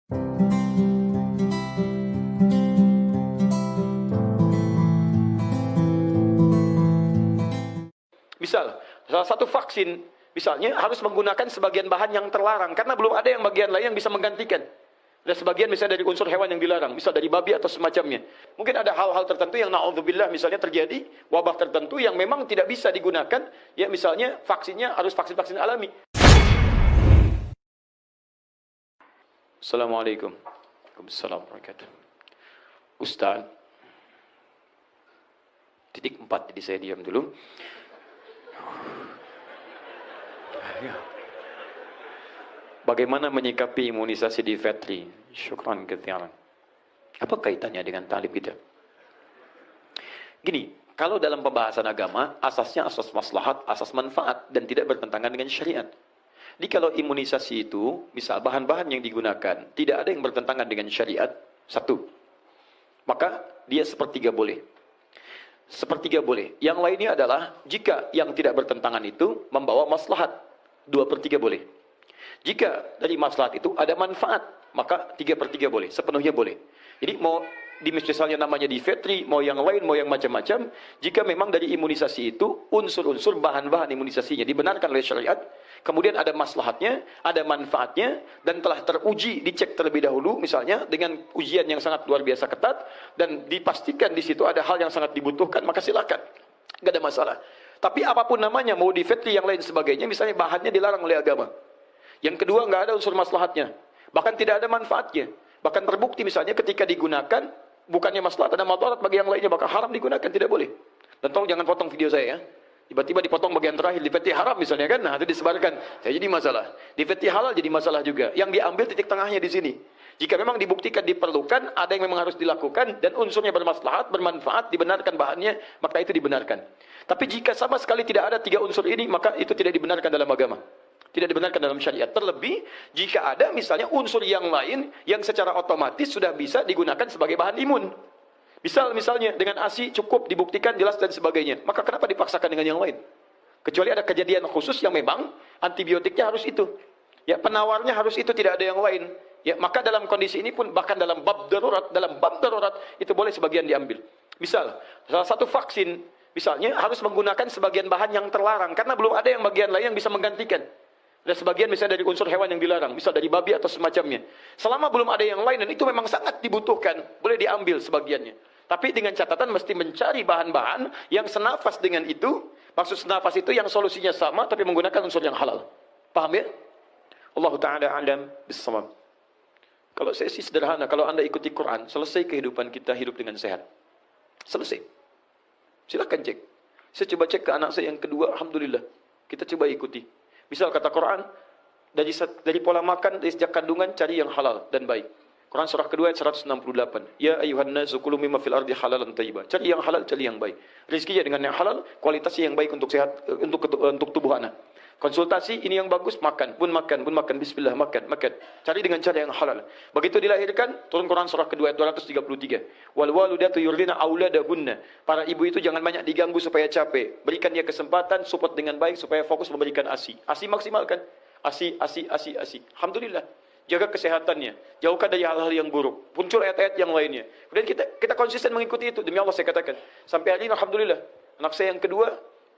Misal, salah satu vaksin, misalnya harus menggunakan sebagian bahan yang terlarang, karena belum ada yang bagian lain yang bisa menggantikan. Ada sebagian misalnya dari unsur hewan yang dilarang, misal dari babi atau semacamnya. Mungkin ada hal-hal tertentu yang na'udzubillah misalnya terjadi, wabah tertentu yang memang tidak bisa digunakan, ya misalnya vaksinnya harus vaksin-vaksin alami. Assalamualaikum. Waalaikumsalam warahmatullahi wabarakatuh. Ustaz, titik 4, jadi saya diam dulu. Bagaimana menyikapi imunisasi di vetri? Syukran katsiran. Apa kaitannya dengan talib kita? Gini, kalau dalam pembahasan agama, asasnya asas maslahat, asas manfaat, dan tidak bertentangan dengan syariat. Jadi kalau imunisasi itu, misal bahan-bahan yang digunakan, tidak ada yang bertentangan dengan syariat, satu, maka dia sepertiga boleh. Sepertiga boleh. Yang lainnya adalah, jika yang tidak bertentangan itu membawa maslahat, 2/3 boleh. Jika dari maslahat itu ada manfaat, maka 3/3 boleh, sepenuhnya boleh. Jadi mau di misalnya namanya di vetri, mau yang lain, mau yang macam-macam, jika memang dari imunisasi itu unsur-unsur bahan-bahan imunisasinya dibenarkan oleh syariat, kemudian ada maslahatnya, ada manfaatnya, dan telah teruji, dicek terlebih dahulu misalnya dengan ujian yang sangat luar biasa ketat, dan dipastikan di situ ada hal yang sangat dibutuhkan, maka silakan, nggak ada masalah. Tapi apapun namanya, mau di vetri yang lain sebagainya, misalnya bahannya dilarang oleh agama. Yang kedua, nggak ada unsur maslahatnya, bahkan tidak ada manfaatnya. Bahkan terbukti misalnya ketika digunakan, bukannya maslahat, ada madarat bagi yang lainnya, maka haram digunakan, tidak boleh. Dan tolong jangan potong video saya ya. Tiba-tiba dipotong bagian terakhir, di vetri haram misalnya kan, nah itu disebarkan, saya jadi masalah. Di vetri halal jadi masalah juga. Yang diambil titik tengahnya di sini. Jika memang dibuktikan diperlukan, ada yang memang harus dilakukan, dan unsurnya bermaslahat, bermanfaat, dibenarkan bahannya, maka itu dibenarkan. Tapi jika sama sekali tidak ada 3 unsur ini, maka itu tidak dibenarkan dalam agama. Tidak dibenarkan dalam syariat. Terlebih, jika ada misalnya unsur yang lain, yang secara otomatis sudah bisa digunakan sebagai bahan imun. Misalnya dengan ASI cukup, dibuktikan, jelas dan sebagainya. Maka kenapa dipaksakan dengan yang lain? Kecuali ada kejadian khusus yang memang antibiotiknya harus itu. Ya, penawarnya harus itu, tidak ada yang lain. Ya, maka dalam kondisi ini pun, bahkan dalam bab darurat, itu boleh sebagian diambil. Misal, salah satu vaksin, misalnya harus menggunakan sebagian bahan yang terlarang, karena belum ada yang bagian lain yang bisa menggantikan. Ada sebagian misalnya dari unsur hewan yang dilarang, misal dari babi atau semacamnya. Selama belum ada yang lain, dan itu memang sangat dibutuhkan, boleh diambil sebagiannya. Tapi dengan catatan mesti mencari bahan-bahan yang senafas dengan itu. Maksud senafas itu yang solusinya sama, tapi menggunakan unsur yang halal. Paham ya? Allah Ta'ala alam bissawab. Kalau saya sih sederhana, kalau Anda ikuti Quran, selesai kehidupan kita hidup dengan sehat. Selesai. Silakan cek. Saya coba cek ke anak saya yang kedua, alhamdulillah. Kita coba ikuti. Misal kata Quran, dari pola makan, dari sejak kandungan, cari yang halal dan baik. Quran surah kedua ayat 168. Ya ayuhan nasu kulu mimma fil ardi halalan thayyibah. Cari yang halal, cari yang baik. Rezekinya dengan yang halal, kualitasnya yang baik untuk sehat, untuk tubuh anak. Konsultasi, ini yang bagus, makan, pun makan, bismillah, makan. Cari dengan cara yang halal. Begitu dilahirkan, turun Quran surah kedua ayat 233. Wal waludatu yurdina auladahunna. Para ibu itu jangan banyak diganggu supaya capek. Berikan dia kesempatan, support dengan baik supaya fokus memberikan ASI. ASI maksimalkan. ASI. Alhamdulillah. Jaga kesehatannya. Jauhkan dari hal-hal yang buruk. Muncul ayat-ayat yang lainnya. Kemudian kita konsisten mengikuti itu. Demi Allah saya katakan. Sampai hari ini alhamdulillah. Anak saya yang kedua,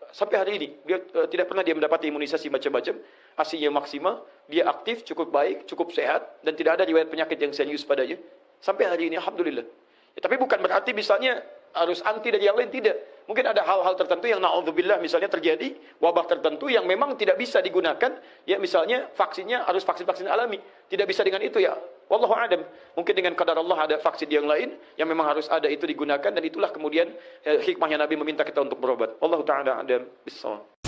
sampai hari ini, dia tidak pernah dia mendapati imunisasi macam-macam, ASI-nya maksimal, dia aktif, cukup baik, cukup sehat, dan tidak ada riwayat penyakit yang serius padanya. Sampai hari ini, alhamdulillah. Ya, tapi bukan berarti misalnya harus anti dari yang lain, tidak. Mungkin ada hal-hal tertentu yang na'udzubillah misalnya terjadi, wabah tertentu yang memang tidak bisa digunakan, ya misalnya vaksinnya harus vaksin-vaksin alami. Tidak bisa dengan itu ya. Wallahu a'lam. Mungkin dengan qadar Allah ada vaksin yang lain yang memang harus ada itu digunakan, dan itulah kemudian hikmahnya Nabi meminta kita untuk berobat. Wallahu ta'ala a'lam bissawab.